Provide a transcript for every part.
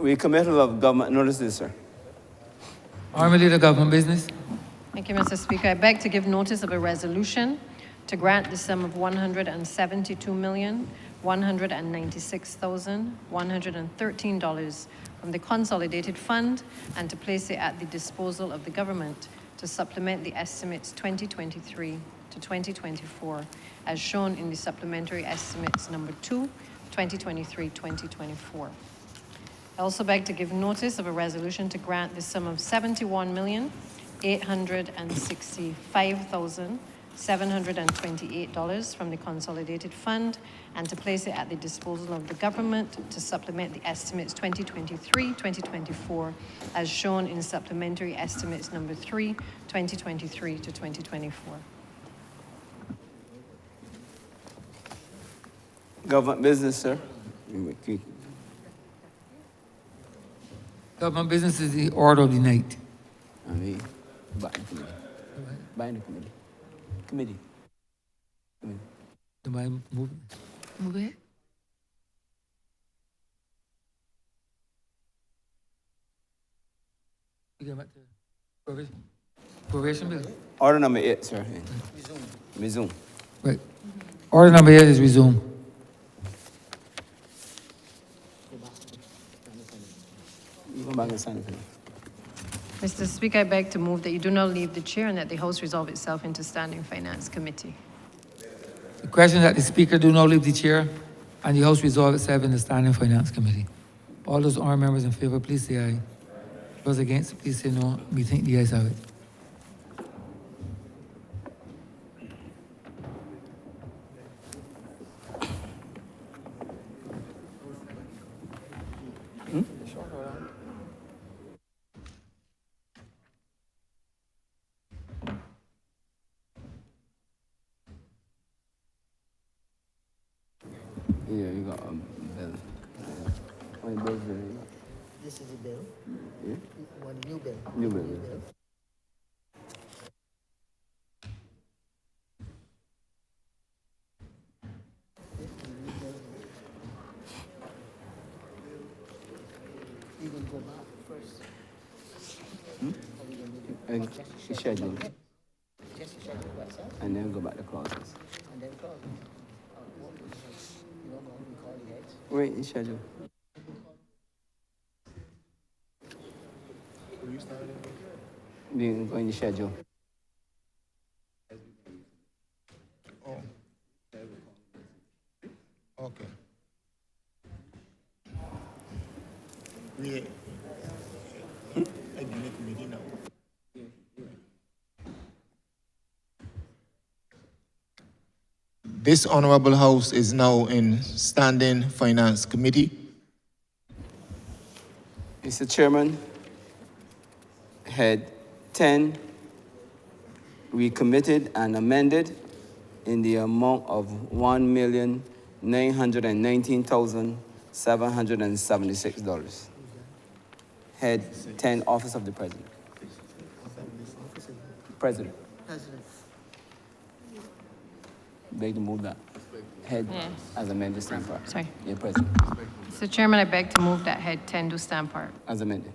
Recommittal of government notices, sir. Honourable Leader, Government Business. Thank you, Mr. Speaker. I beg to give notice of a resolution to grant the sum of $172,196,113 from the Consolidated Fund and to place it at the disposal of the government to supplement the estimates 2023 to 2024 as shown in the supplementary estimates number 2, 2023-2024. I also beg to give notice of a resolution to grant the sum of $71,865,728 from the Consolidated Fund and to place it at the disposal of the government to supplement the estimates 2023-2024 as shown in supplementary estimates number 3, 2023 to 2024. Government business, sir. Government Business is the order of the night. Back in committee. Back in the committee. Committee. Do I move it? You get back to probation bill? Order number 8, sir. Resume. Right. Order number 8 is resumed. You go back and sign it. Mr. Speaker, I beg to move that you do not leave the chair and that the House resolve itself into Standing Finance Committee. The question that the Speaker do not leave the chair and the House resolve itself in the Standing Finance Committee. All those honourable members in favour, please say aye. Those against, please say no. We think the ayes have it. Yeah, you got a bill. How many bills do you got? This is a bill. Yeah? One new bill. New bill, yeah. You can go back first. Schedule. Just schedule what's up And then go back to clauses. and then call me. You don't know, we call the heads. Wait, schedule. You go in the schedule. Oh. Okay. We committee now. This Honourable House is now in Standing Finance Committee. Mr. Chairman, Head 10, recommitted and amended in the amount of $1,919,776. Head 10, Office of the President. President. President. Beg to move that. Head as amended, stand part. Sorry. Yeah, President. Mr. Chairman, I beg to move that Head 10 do stand part. As amended.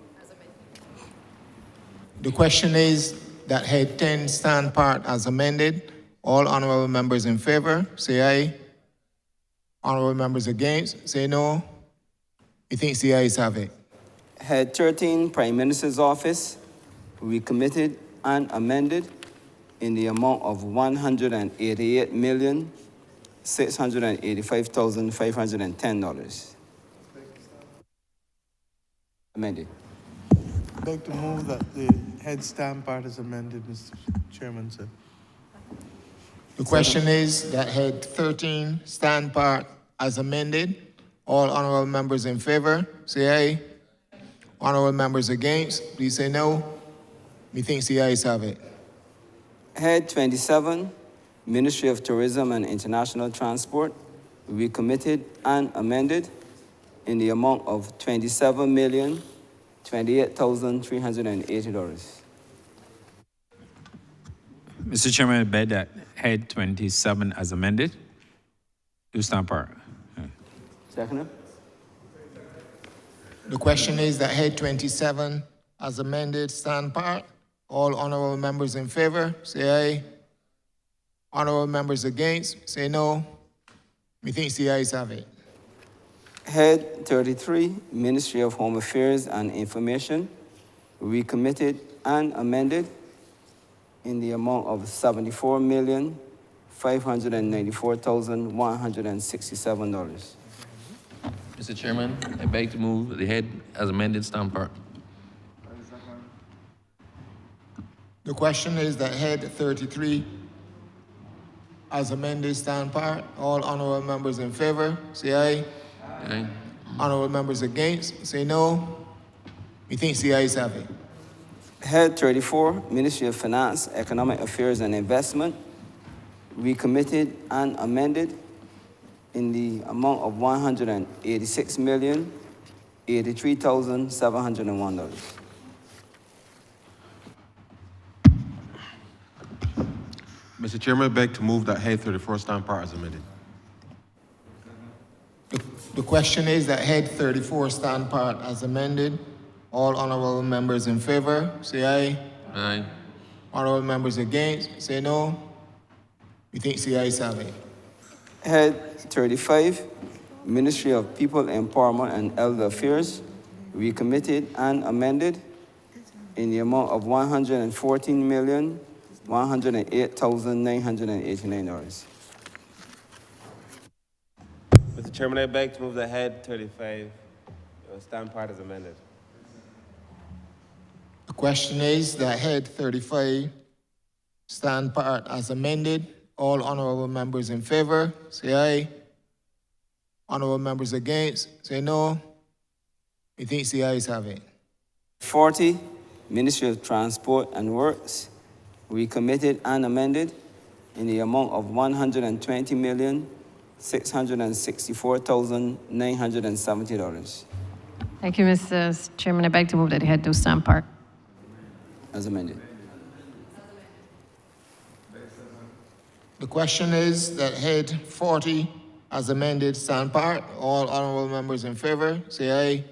The question is that Head 10 stand part as amended. All honourable members in favour, say aye. Honourable members against, say no. Methinks the ayes have it. Head 13, Prime Minister's Office, recommitted and amended in the amount of $188,685,510. Amended. I'd like to move that the head stand part is amended, Mr. Chairman, sir. The question is that Head 13 stand part as amended. All honourable members in favour, say aye. Honourable members against, please say no. Methinks the ayes have it. Head 27, Ministry of Tourism and International Transport, recommitted and amended in the amount of $27,028,380. Mr. Chairman, I beg that Head 27 as amended. Do stand part. Second. The question is that head 27 as amended stand part. All honorable members in favor, say aye. Honorable members against, say no. Methinks the ayes have it. Head 33, Ministry of Home Affairs and Information, recommitted and amended in the amount of $74,594,167. Mr. Chairman, I beg to move the head as amended stand part. The question is that head 33 as amended stand part. All honorable members in favor, say aye. Aye. Honorable members against, say no. Methinks the ayes have it. Head 34, Ministry of Finance, Economic Affairs and Investment, recommitted and amended in the amount of $186,083,701. Mr. Chairman, I beg to move that head 34 stand part as amended. The question is that head 34 stand part as amended. All honorable members in favor, say aye. Aye. Honorable members against, say no. Methinks the ayes have it. Head 35, Ministry of People Empowerment and Elder Affairs, recommitted and amended in the amount of $114,108,989. Mr. Chairman, I beg to move the head 35 stand part as amended. The question is that head 35 stand part as amended. All honorable members in favor, say aye. Honorable members against, say no. Methinks the ayes have it. 40, Ministry of Transport and Works, recommitted and amended in the amount of $120,664,970 Thank you, Mr. Chairman. I beg to move that the head do stand part. as amended. The question is that head 40 as amended stand part. All honorable members in favor, say aye.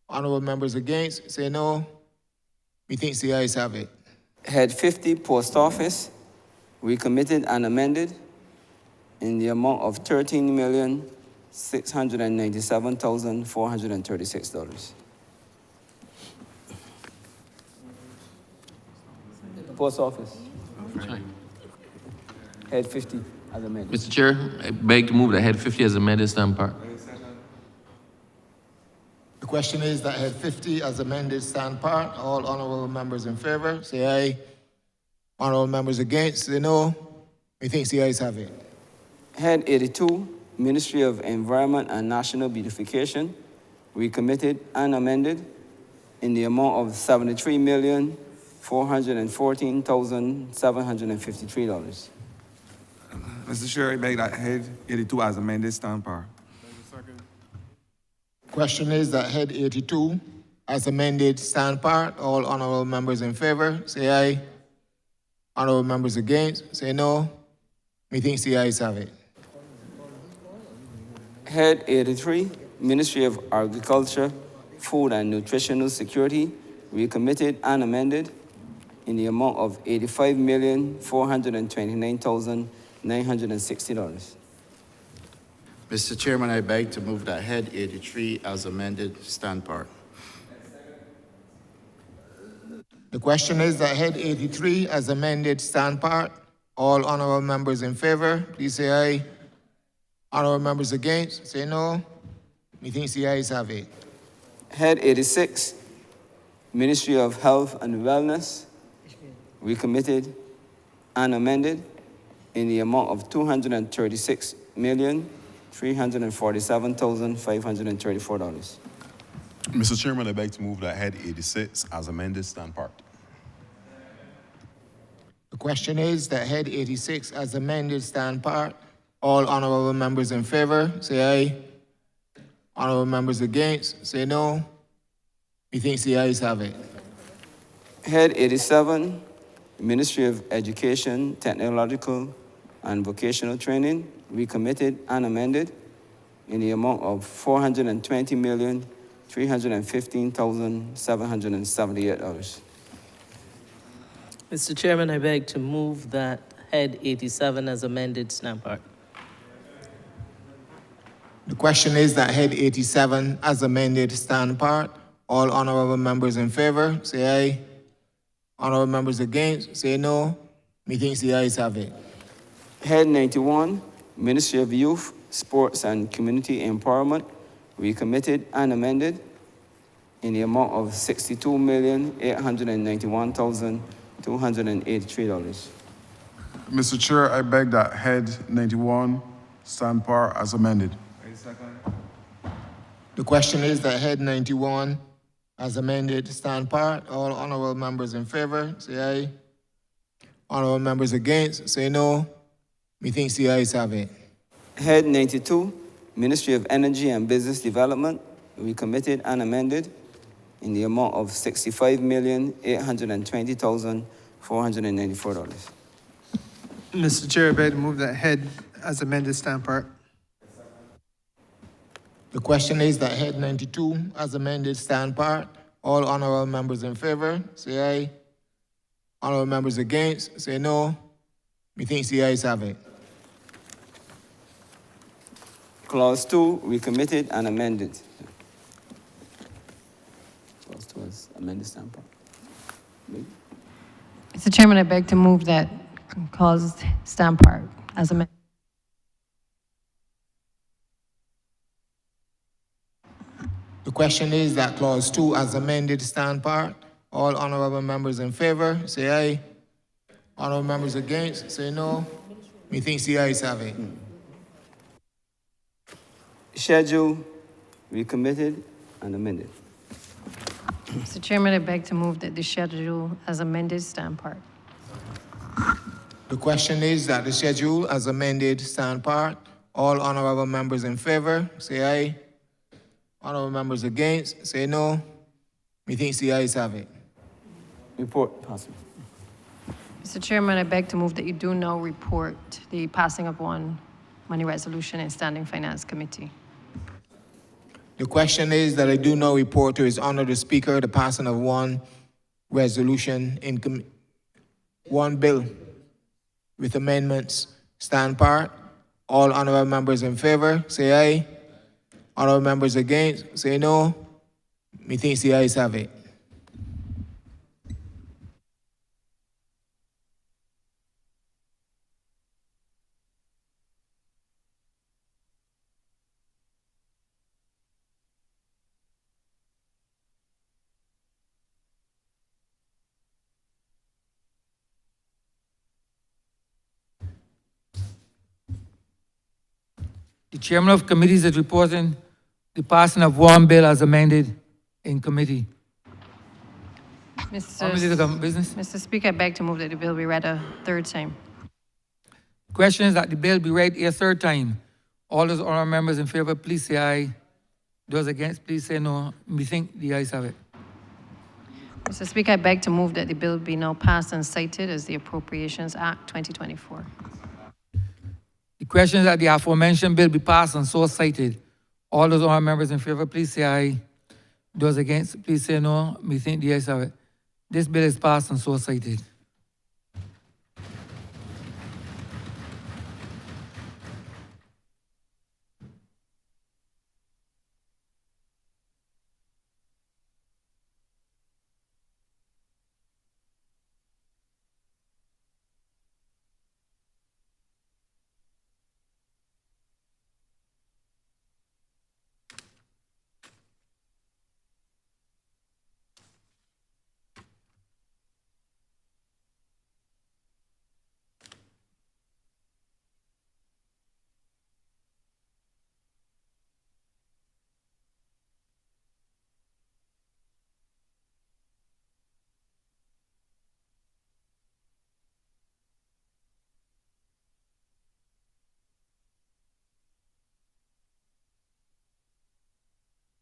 Honorable members against, say no. Methinks the ayes have it. Head 50, Post Office, recommitted and amended in the amount of $13,697,436. Post Office. Head 50 as amended. Mr. Chair, I beg to move the head 50 as amended stand part. The question is that head 50 as amended stand part. All honorable members in favor, say aye. Honorable members against, say no. Methinks the ayes have it. Head 82, Ministry of Environment and National Beautification, recommitted and amended in the amount of $73,414,753. Mr. Chair, I beg that head 82 as amended stand part. Question is that head 82 as amended stand part. All honorable members in favor, say aye. Honorable members against, say no. Methinks the ayes have it. Head 83, Ministry of Agriculture, Food and Nutritional Security, recommitted and amended in the amount of $85,429,960. Mr. Chairman, I beg to move that head 83 as amended stand part. The question is that head 83 as amended stand part. All honorable members in favor, please say aye. Honorable members against, say no. Methinks the ayes have it. Head 86, Ministry of Health and Wellness, recommitted and amended in the amount of $236,347,534. Mr. Chairman, I beg to move that head 86 as amended stand part. The question is that head 86 as amended stand part. All honorable members in favor, say aye. Honorable members against, say no. Methinks the ayes have it. Head 87, Ministry of Education, Technological and Vocational Training, recommitted and amended in the amount of $315,778. Mr. Chairman, I beg to move that head 87 as amended stand part. The question is that head 87 as amended stand part. All honorable members in favor, say aye. Honorable members against, say no. Methinks the ayes have it. Head 91, Ministry of Youth, Sports and Community Empowerment, recommitted and amended in the amount of $62,891,283. Mr. Chair, I beg that head 91 stand par as amended. The question is that head 91 as amended stand part. All honorable members in favor, say aye. Honorable members against, say no. Methinks the ayes have it. Head 92, Ministry of Energy and Business Development, recommitted and amended in the amount of $65,820,494. Mr. Chair, I beg to move that head as amended stand part. The question is that head 92 as amended stand part. All honorable members in favor, say aye. Honorable members against, say no. Methinks the ayes have it. Clause 2, recommitted and amended. Clause 2 is amended stand part. Mr. Chairman, I beg to move that clause stand part as amended. The question is that clause 2 as amended stand part. All honorable members in favor, say aye. Honorable members against, say no. Methinks the ayes have it. Schedule, recommitted and amended. Mr. Chairman, I beg to move that the schedule as amended stand part. The question is that the schedule as amended stand part. All honorable members in favor, say aye. Honorable members against, say no. Methinks the ayes have it. Report, possible. Mr. Chairman, I beg to move that you do now report the passing of one money resolution in Standing Finance Committee. The question is that I do now report to His Honor the Speaker the passing of one resolution in one bill with amendments stand part. All honorable members in favor, say aye. Honorable members against, say no. Methinks the ayes have it. The chairman of committees is reporting the passing of one bill as amended in committee. Honourable Leader of Government Business. Mr. Speaker, I beg to move that the bill be read a third time. The question is that the bill be read a third time. All those honourable members in favor, please say aye. Those against, please say no. We think the ayes have it. Mr. Speaker, I beg to move that the bill be now passed and cited as the Appropriations Act 2024. The question is that the aforementioned bill be passed and so cited. All those honourable members in favor, please say aye. Those against, please say no. We think the ayes have it. This bill is passed and so cited.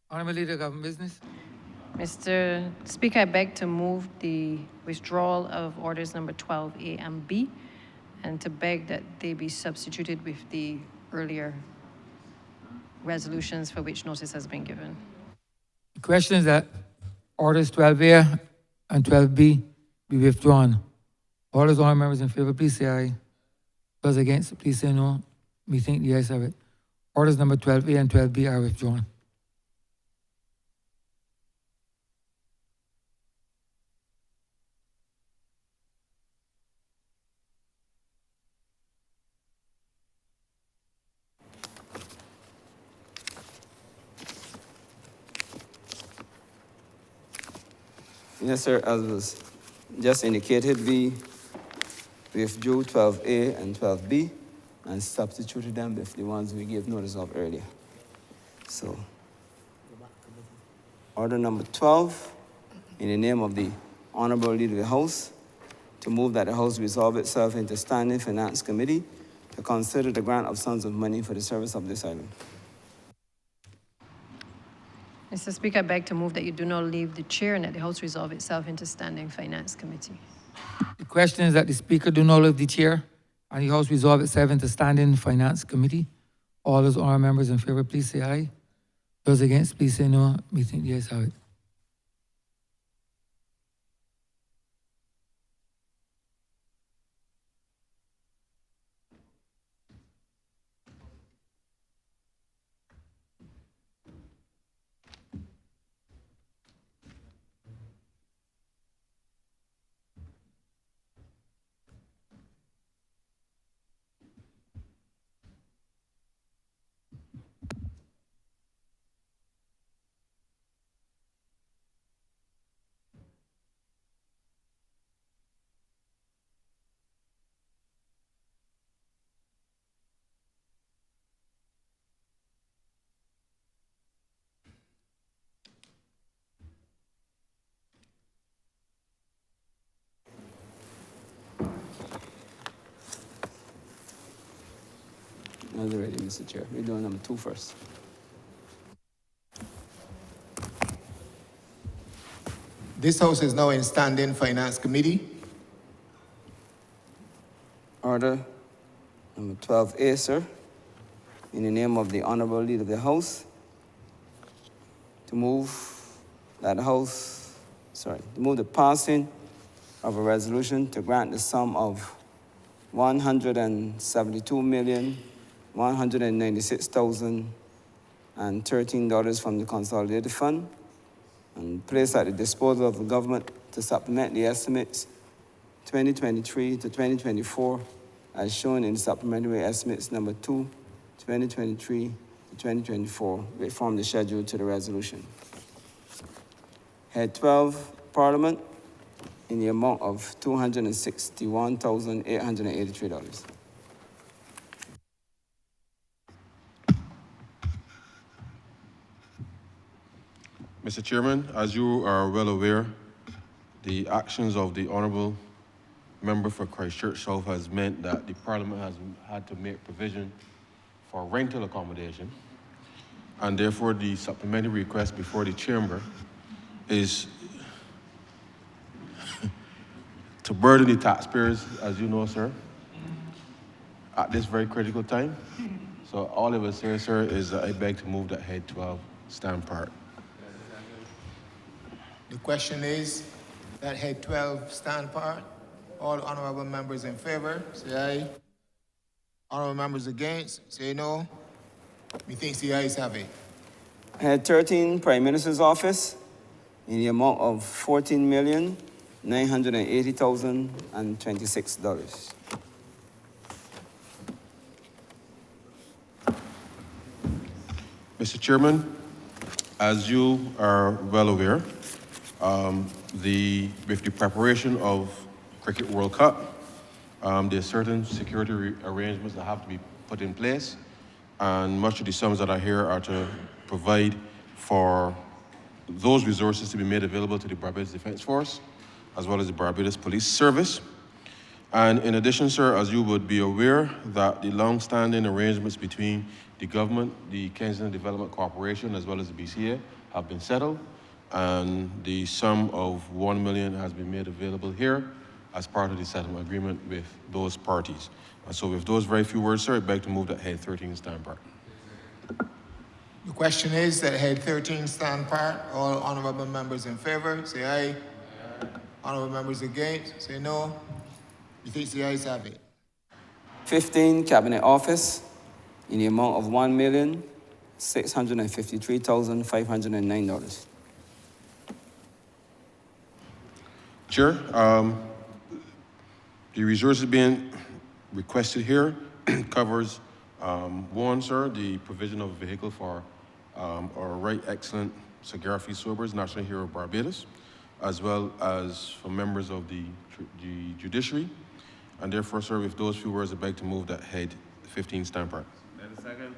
Honourable Leader of Government Business. Mr. Speaker, I beg to move the withdrawal of orders number 12A and B and to beg that they be substituted with the earlier resolutions for which notice has been given. The question is that orders 12A and 12B be withdrawn. All those honourable members in favour, please say aye. Those against, please say no. We think the ayes have it. Orders number 12A and 12B are withdrawn. Yes, sir, as was just indicated, we withdrew 12A and 12B and substituted them with the ones we gave notice of earlier. So, order number 12, in the name of the Honourable Leader of the House, to move that the House resolve itself into Standing Finance Committee to consider the grant of sums of money for the service of this island. Mr. Speaker, I beg to move that you do not leave the chair and that the House resolve itself into Standing Finance Committee. The question is that the Speaker do not leave the chair and the House resolve itself into Standing Finance Committee. All those honourable members in favour, please say aye. Those against, please say no. We think the ayes have it. That's ready, Mr. Chair. We're doing number 2 first. This House is now in Standing Finance Committee. Order number 12A, sir, in the name of the Honourable Leader of the House, to move that to move the passing of a resolution to grant the sum of $172,196,013 from the Consolidated Fund and place at the disposal of the government to supplement the estimates 2023 to 2024 as shown in supplementary estimates number 2, 2023 to 2024, which form the schedule to the resolution. Head 12, Parliament, in the amount of $261,883. Mr. Chairman, as you are well aware, the actions of the Honourable Member for Christchurch South has meant that the Parliament has had to make provision for rental accommodation, and therefore the supplementary request before the Chamber is to burden the taxpayers, as you know, sir, at this very critical time. So all I will say, sir, is that I beg to move that Head 12 stand part. The question is that Head 12 stand part. All honourable members in favour, say aye. Honourable members against, say no. Methinks the ayes have it. Head 13, Prime Minister's Office, in the amount of $14,980,026. Mr. Chairman, as you are well aware, with the preparation of Cricket World Cup, there are certain security arrangements that have to be put in place, and much of the sums that are here are to provide for those resources to be made available to the Barbados Defence Force, as well as the Barbados Police Service. And in addition, sir, as you would be aware, that the long-standing arrangements between the government, the Kensington Development Corporation, as well as the BCA, have been settled, and the sum of $1 million has been made available here as part of the settlement agreement with those parties. And so with those very few words, sir, I beg to move that Head 13 stand part. The question is that head 13 stand part. All honorable members in favor, say aye. Honorable members against, say no. Methinks the ayes have it. 15, Cabinet Office, in the amount of $1,653,509. Chair, the resources being requested here covers, one, sir, the provision of a vehicle for our Right Excellent Cigar Free Sobers, National Hero of Barbados, as well as for members of the judiciary. And therefore, sir, with those few words, I beg to move that head 15 stand part. Second.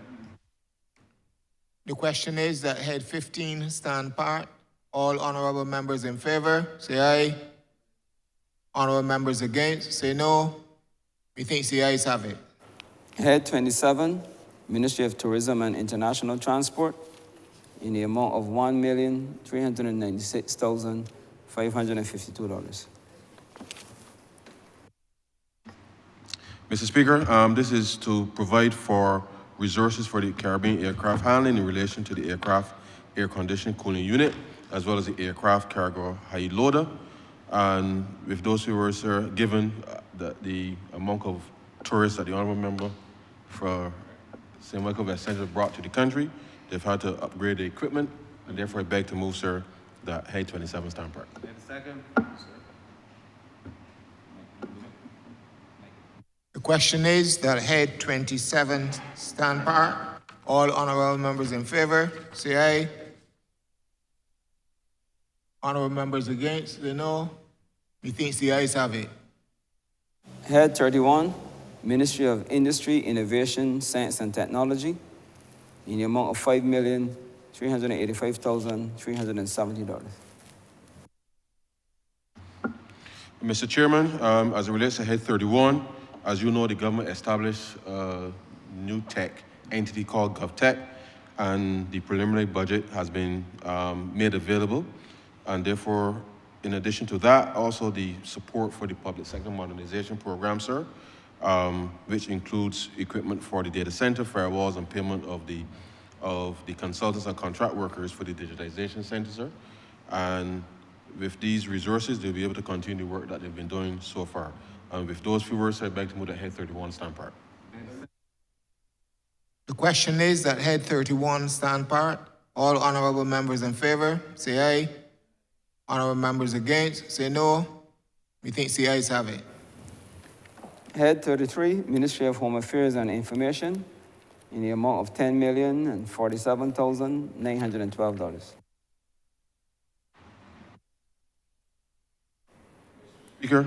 The question is that head 15 stand part. All honorable members in favor, say aye. Honorable members against, say no. Methinks the ayes have it. Head 27, Ministry of Tourism and International Transport, in the amount of $1,396,552. Mr. Speaker, this is to provide for resources for the Caribbean aircraft handling in relation to the aircraft air conditioning cooling unit, as well as the aircraft cargo high loader. And with those who were, sir, given the amount of tourists that the honorable member for St. Michael West Central brought to the country, they've had to upgrade the equipment, and therefore I beg to move, sir, that head 27 stand part. Second. The question is that head 27 stand part. All honorable members in favor, say aye. Honorable members against, say no. Methinks the ayes have it. Head 31, Ministry of Industry, Innovation, Science and Technology, in the amount of $5,385,370. Mr. Chairman, as it relates to head 31, as you know, the government established a new tech entity called GovTech, and the preliminary budget has been made available. And therefore, in addition to that, also the support for the public sector modernization program, sir, which includes equipment for the data center, firewalls, and payment of the consultants and contract workers for the digitization center, sir. And with these resources, they'll be able to continue the work that they've been doing so far. And with those few words, I'd like to move to head 31 stand part. The question is that head 31 stand part. All honorable members in favor, say aye. Honorable members against, say no. Methinks the ayes have it. Head 33, Ministry of Home Affairs and Information, in the amount of $10,047,912. Speaker,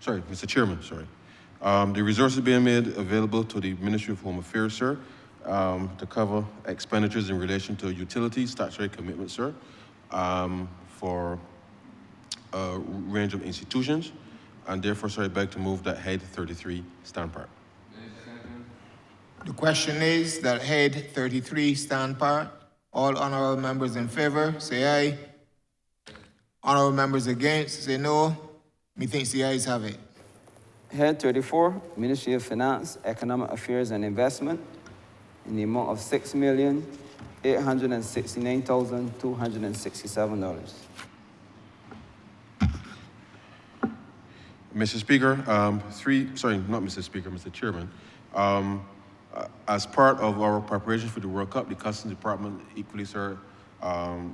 sorry, Mr. Chairman, sorry. The resources being made available to the Ministry of Home Affairs, sir, to cover expenditures in relation to utilities, statutory commitments, sir, for a range of institutions, and therefore, sir, I beg to move that head 33 stand part. The question is that head 33 stand part. All honorable members in favor, say aye. Honorable members against, say no. Methinks the ayes have it. Head 34, Ministry of Finance, Economic Affairs and Investment, in the amount of $6,869,267. Mr. Speaker, Mr. Speaker, Mr. Chairman. As part of our preparation for the World Cup, the Customs Department equally, sir,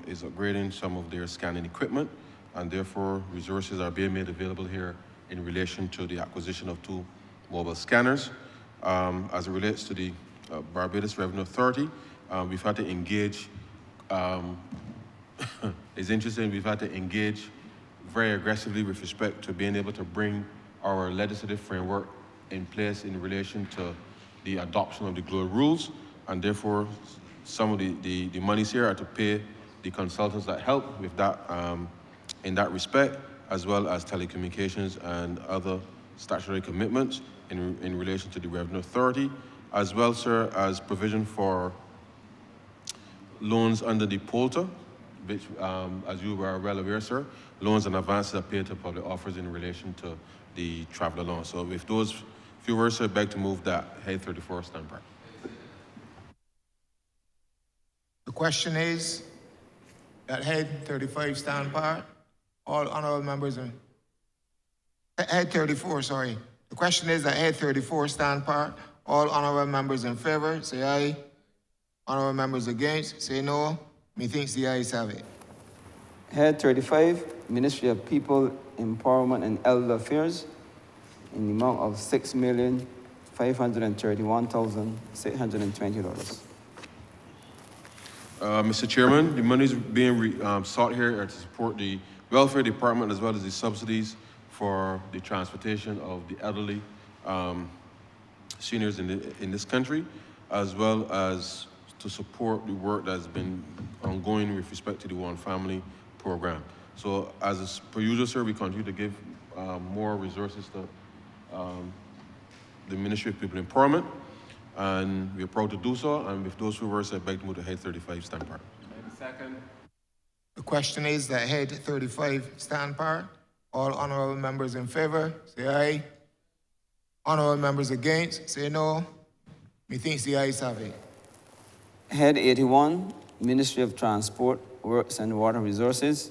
is upgrading some of their scanning equipment, and therefore resources are being made available here in relation to the acquisition of 2 mobile scanners. As it relates to the Barbados Revenue Authority, we've had to engage, it's interesting, we've had to engage very aggressively with respect to being able to bring our legislative framework in place in relation to the adoption of the global rules, and therefore some of the monies here are to pay the consultants that help with that in that respect, as well as telecommunications and other statutory commitments in relation to the Revenue Authority, as well, sir, as provision for loans under the POLTA, which, as you are well aware, sir, loans and advances are paid to public offers in relation to the travel allowance. So with those few words, sir, I beg to move that head 34 stand part. question is that head 35 stand part. All honorable members in head 34, sorry. The question is that head 34 stand part. All honorable members in favor, say aye. Honorable members against, say no. Methinks the ayes have it. Head 35, Ministry of People, Empowerment and Elder Affairs, in the amount of $6,531,620. Mr. Chairman, the monies being sought here are to support the welfare department as well as the subsidies for the transportation of the elderly seniors in this country, as well as to support the work that's been ongoing with respect to the One Family program. So as is per usual, sir, we continue to give more resources to the Ministry of People Empowerment, and we are proud to do so. And with those few words, I beg to move to head 35 stand part. Second. The question is that head 35 stand part. All honorable members in favor, say aye. Honorable members against, say no. Methinks the ayes have it. Head 81, Ministry of Transport, Works and Water Resources,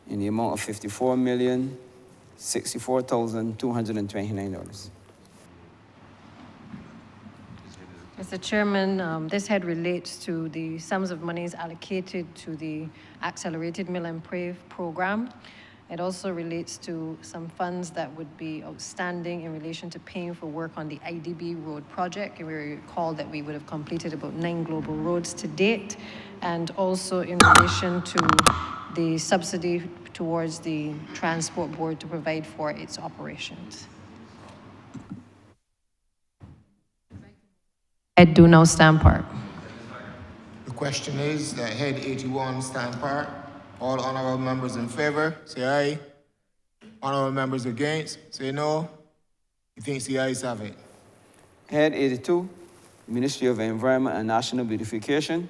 in the amount of $54,064,229. Mr. Chairman, this head relates to the sums of monies allocated to the Accelerated Mill and Pave program. It also relates to some funds that would be outstanding in relation to paying for work on the IDB road project. You will recall that we would have completed about 9 global roads to date, and also in relation to the subsidy towards the Transport Board to provide for its operations. Head do now stand part. The question is that head 81 stand part. All honorable members in favor, say aye. Honorable members against, say no. Methinks the ayes have it. Head 82, Ministry of Environment and National Beautification,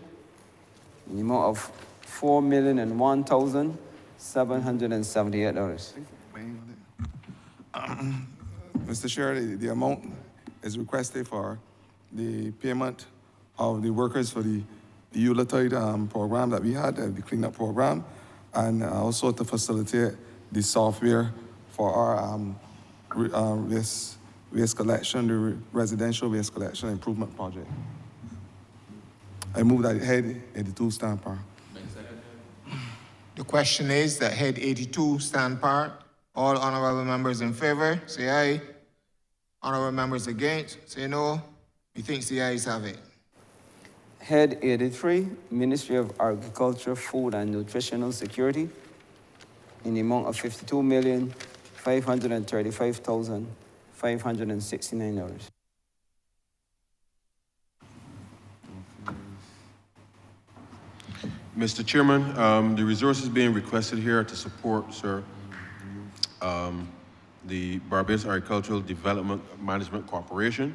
in the amount of $4,001,778. Mr. Chair, the amount is requested for the payment of the workers for the Ulatide program that we had, the cleanup program, and also to facilitate the software for our waste collection, the residential waste collection improvement project. I move that head 82 stand part. The question is that head 82 stand part. All honorable members in favor, say aye. Honorable members against, say no. Methinks the ayes have it. Head 83, Ministry of Agriculture, Food and Nutritional Security, in the amount of $52,535,569. Mr. Chairman, the resources being requested here to support, sir, the Barbados Agricultural Development Management Corporation,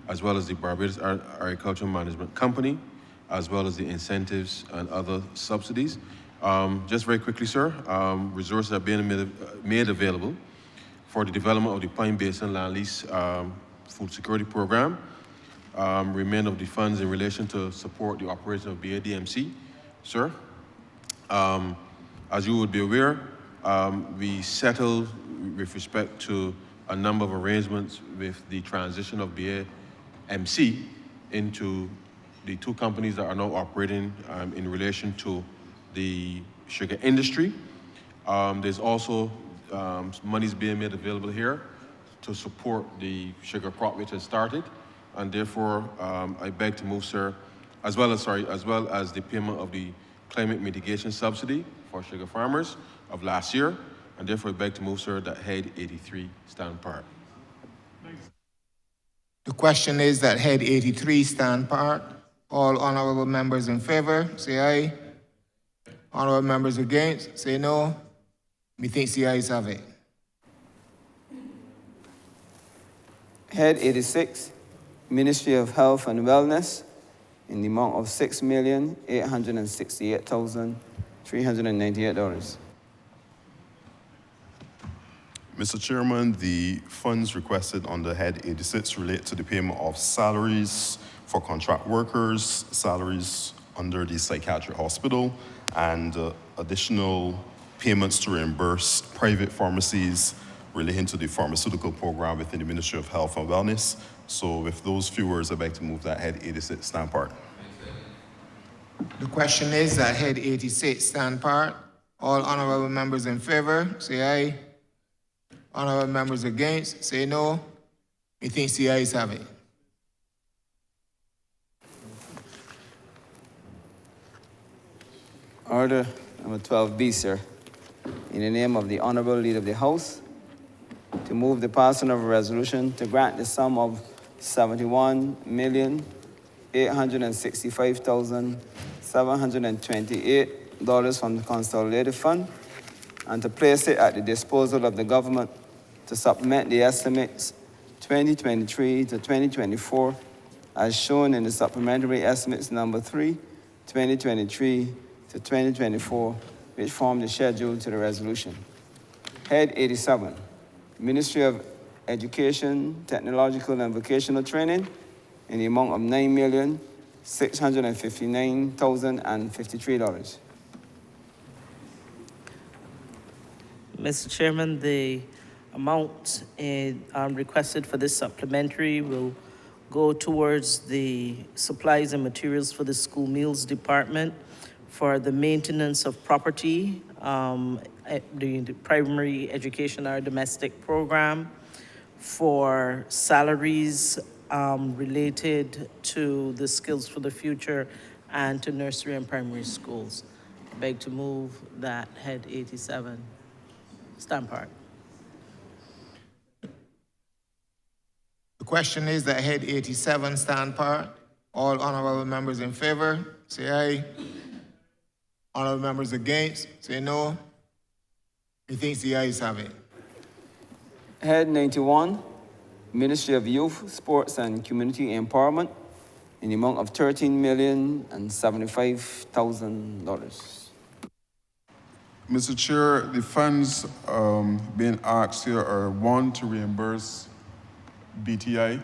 as well as the Barbados Agricultural Management Company, as well as the incentives and other subsidies. Just very quickly, sir, resources are being made available for the development of the Pine Basin Land Lease Food Security Program, remainder of the funds in relation to support the operation of BADMC, sir. As you would be aware, we settled with respect to a number of arrangements with the transition of BAMC into the 2 companies that are now operating in relation to the sugar industry. There's also monies being made available here to support the sugar crop which has started, and therefore I beg to move, sir, as well as the payment of the climate mitigation subsidy for sugar farmers of last year, and therefore I beg to move, sir, that head 83 stand part. The question is that head 83 stand part. All honorable members in favor, say aye. Honorable members against, say no. Methinks the ayes have it. Head 86, Ministry of Health and Wellness, in the amount of $6,868,398. Mr. Chairman, the funds requested under Head 86 relate to the payment of salaries for contract workers, salaries under the psychiatric hospital and additional payments to reimburse private pharmacies relating to the pharmaceutical program within the Ministry of Health and Wellness. So with those few words, I'd like to move that head 86 stand part. The question is that head 86 stand part. All honorable members in favor, say aye. Honorable members against, say no. Methinks the ayes have it. Order number 12B, sir. In the name of the Honourable Leader of the House, to move the passing of a resolution to grant the sum of $71,865,728 from the Consolidated Fund and to place it at the disposal of the government to supplement the estimates 2023 to 2024 as shown in the supplementary estimates number 3, 2023 to 2024, which form the schedule to the resolution. Head 87, Ministry of Education, Technological and Vocational Training, in the amount of $9,659,053. Mr. Chairman, the amount requested for this supplementary will go towards the supplies and materials for the school meals department, for the maintenance of property, the primary education, our domestic program, for salaries related to the skills for the future and to nursery and primary schools. I beg to move that head 87 stand part. The question is that head 87 stand part. All honorable members in favor, say aye. Honorable members against, say no. Methinks the ayes have it. Head 91, Ministry of Youth, Sports and Community Empowerment, in the amount of $13,075,000. Mr. Chair, the funds being asked here are one, to reimburse BTI,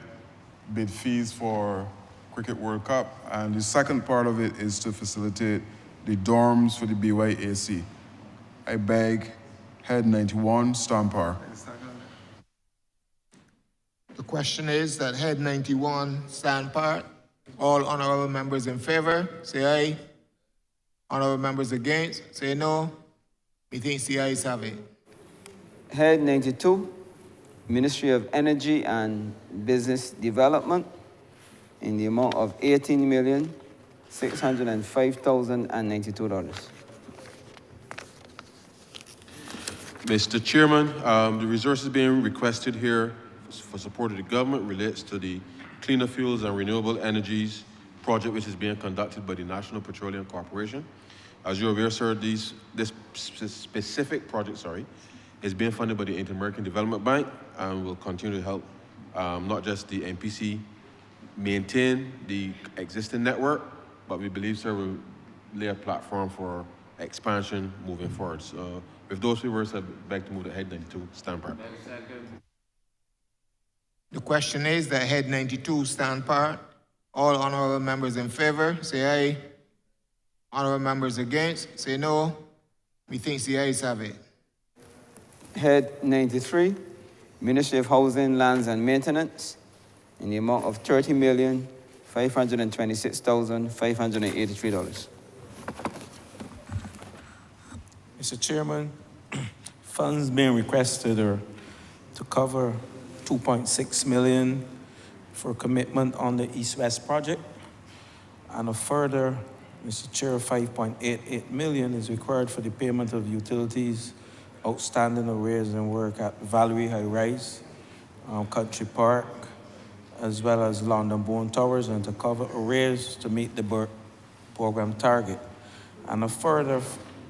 bid fees for Cricket World Cup, and the second part of it is to facilitate the dorms for the BYAC. I beg head 91, Stampar. The question is that head 91 stand part. All honorable members in favor, say aye. Honorable members against, say no. Methinks the ayes have it. Head 92, Ministry of Energy and Business Development, in the amount of $18,605,092. Mr. Chairman, the resources being requested here for support of the government relates to the Cleaner Fuels and Renewable Energies project, which is being conducted by the National Petroleum Corporation. As you're aware, sir, this specific project, is being funded by the Inter-American Development Bank and will continue to help not just the NPC maintain the existing network, but we believe, sir, will lay a platform for expansion moving forward. So with those few words, I beg to move to head 92, stand part. The question is that head 92 stand part. All honorable members in favor, say aye. Honorable members against, say no. Methinks the ayes have it. Head 93, Ministry of Housing, Lands and Maintenance, in the amount of $30,526,583. Mr. Chairman, funds being requested are to cover $2.6 million for commitment on the East-West project, and a further, Mr. Chair, $5.88 million is required for the payment of utilities, outstanding arrears and work at Valerie High Rise, Country Park, as well as London Bone Towers, and to cover arrears to meet the program target. And a further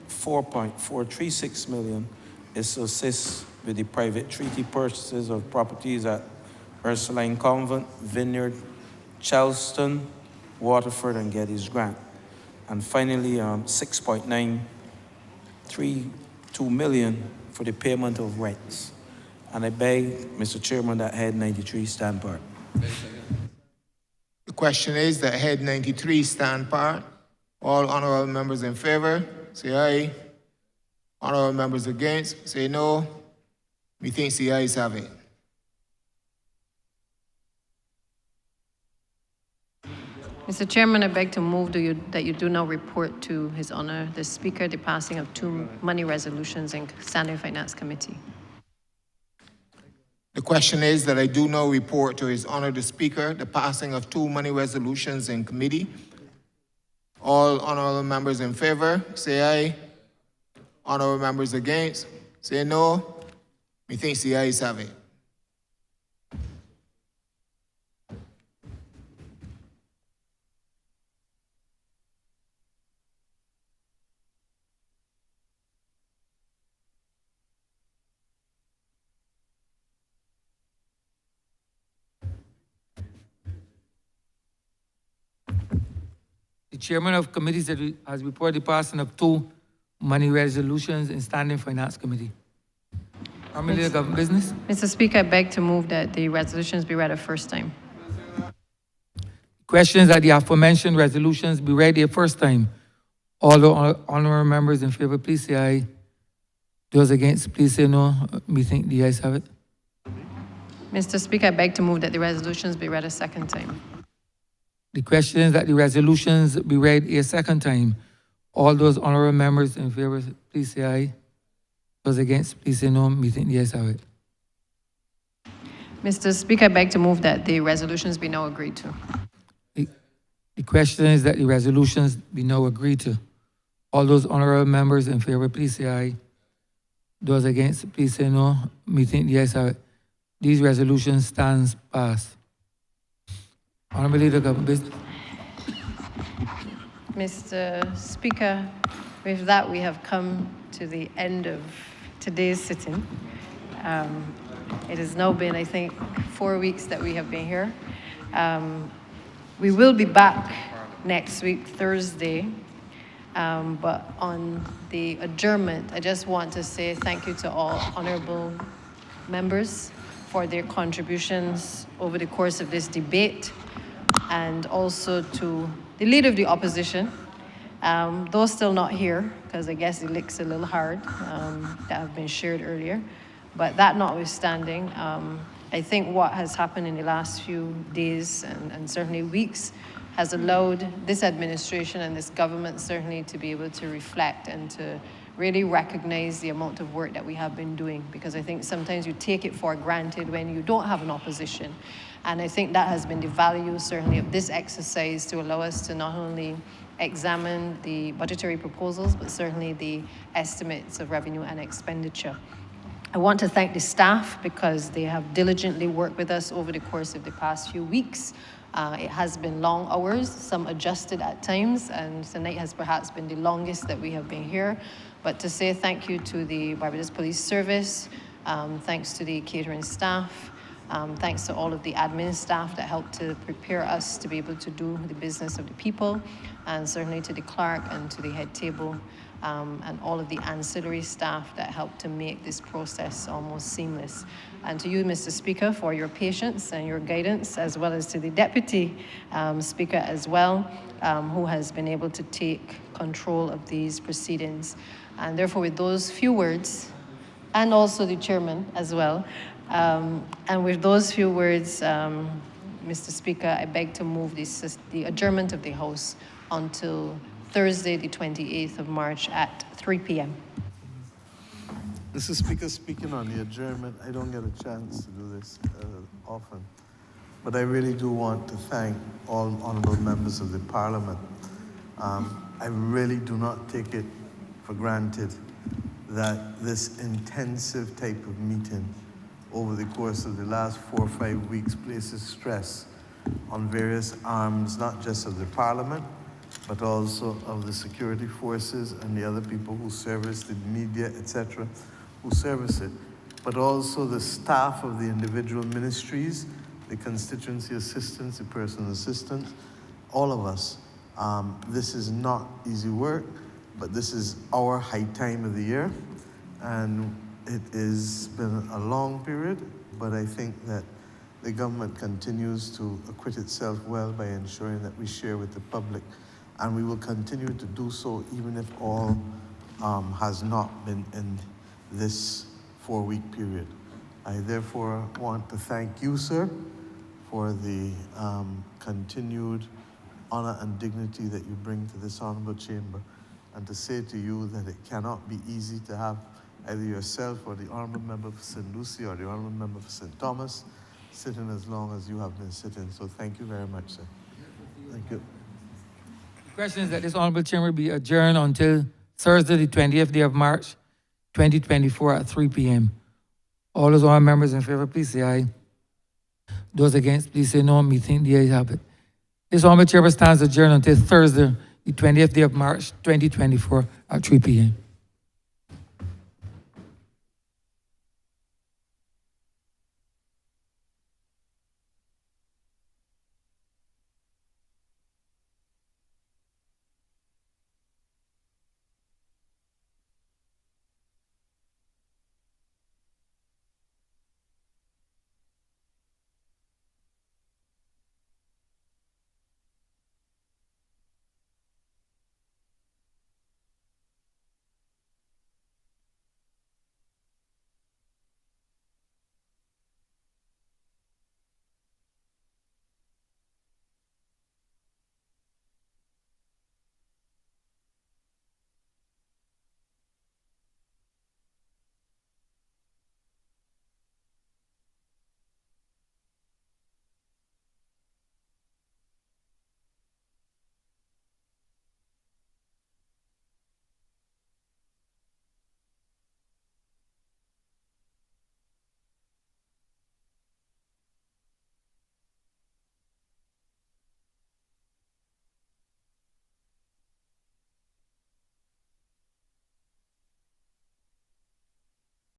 $4.436 million is to assist with the private treaty purchases of properties at Ursuline Convent, Vineyard, Charleston, Waterford, and Geddes Grant. And finally, $6.932 million for the payment of rents. And I beg, Mr. Chairman, that head 93 stand part. The question is that head 93 stand part. All honorable members in favor, say aye. Honorable members against, say no. Methinks the ayes have it. Mr. Chairman, I beg to move that you do now report to His Honor the Speaker the passing of 2 money resolutions in Standing Finance Committee. The question is that I do now report to His Honor the Speaker the passing of 2 money resolutions in committee. All honorable members in favor, say aye. Honorable members against, say no. Methinks the ayes have it. The chairman of committees has reported the passing of 2 money resolutions in Standing Finance Committee. Honourable Leader of Government Business. Mr. Speaker, I beg to move that the resolutions be read a first time. Questions that the aforementioned resolutions be read a first time. All the honourable members in favor, please say aye. Those against, please say no. Methinks the ayes have it. Mr. Speaker, I beg to move that the resolutions be read a second time. The question is that the resolutions be read a second time. All those honourable members in favor, please say aye. Those against, please say no. Methinks the ayes have it. Mr. Speaker, I beg to move that the resolutions be now agreed to. The question is that the resolutions be now agreed to. All those honourable members in favor, please say aye. Those against, please say no. Methinks the ayes have it. These resolutions stands passed. Honourable Leader of Government Business. Mr. Speaker, with that, we have come to the end of today's sitting. It has now been, I think, 4 weeks that we have been here. We will be back next week, Thursday, but on the adjournment, I just want to say thank you to all honourable members for their contributions over the course of this debate, and also to the Leader of the Opposition, though still not here, because I guess it looks a little hard, that have been shared earlier. But that notwithstanding, I think what has happened in the last few days and certainly weeks has allowed this administration and this government certainly to be able to reflect and to really recognize the amount of work that we have been doing, because I think sometimes you take it for granted when you don't have an opposition. And I think that has been the value certainly of this exercise, to allow us to not only examine the budgetary proposals, but certainly the estimates of revenue and expenditure. I want to thank the staff because they have diligently worked with us over the course of the past few weeks. It has been long hours, some adjusted at times, and tonight has perhaps been the longest that we have been here. But to say thank you to the Barbados Police Service, thanks to the catering staff, thanks to all of the admin staff that helped to prepare us to be able to do the business of the people, and certainly to the clerk and to the head table, and all of the ancillary staff that helped to make this process almost seamless. And to you, Mr. Speaker, for your patience and your guidance, as well as to the Deputy Speaker as well, who has been able to take control of these proceedings. And therefore, with those few words, and also the Chairman as well, and with those few words, Mr. Speaker, I beg to move the adjournment of the House until Thursday, the 28th of March at 3 p.m. Mr. Speaker, speaking on the adjournment, I don't get a chance to do this often, but I really do want to thank all honourable members of the Parliament. I really do not take it for granted that this intensive type of meeting over the course of the last 4 or 5 weeks places stress on various arms, not just of the Parliament, but also of the security forces and the other people who service the media, etc., who service it, but also the staff of the individual ministries, the constituency assistants, the personal assistants, all of us. This is not easy work, but this is our high time of the year, and it has been a long period, but I think that the government continues to acquit itself well by ensuring that we share with the public and we will continue to do so even if all has not been in this 4-week period. I therefore want to thank you, sir, for the continued honor and dignity that you bring to this honorable chamber, and to say to you that it cannot be easy to have either yourself or the honorable member for St. Lucie or the honorable member for St. Thomas sitting as long as you have been sitting. So thank you very much, sir. Thank you. The question is that this honorable chamber be adjourned until Thursday, the 20th day of March, 2024 at 3 p.m. All those honorable members in favor, please say aye. Those against, please say no. Me think the ayes have it. This honorable chamber stands adjourned until Thursday, the 20th day of March, 2024 at 3 p.m.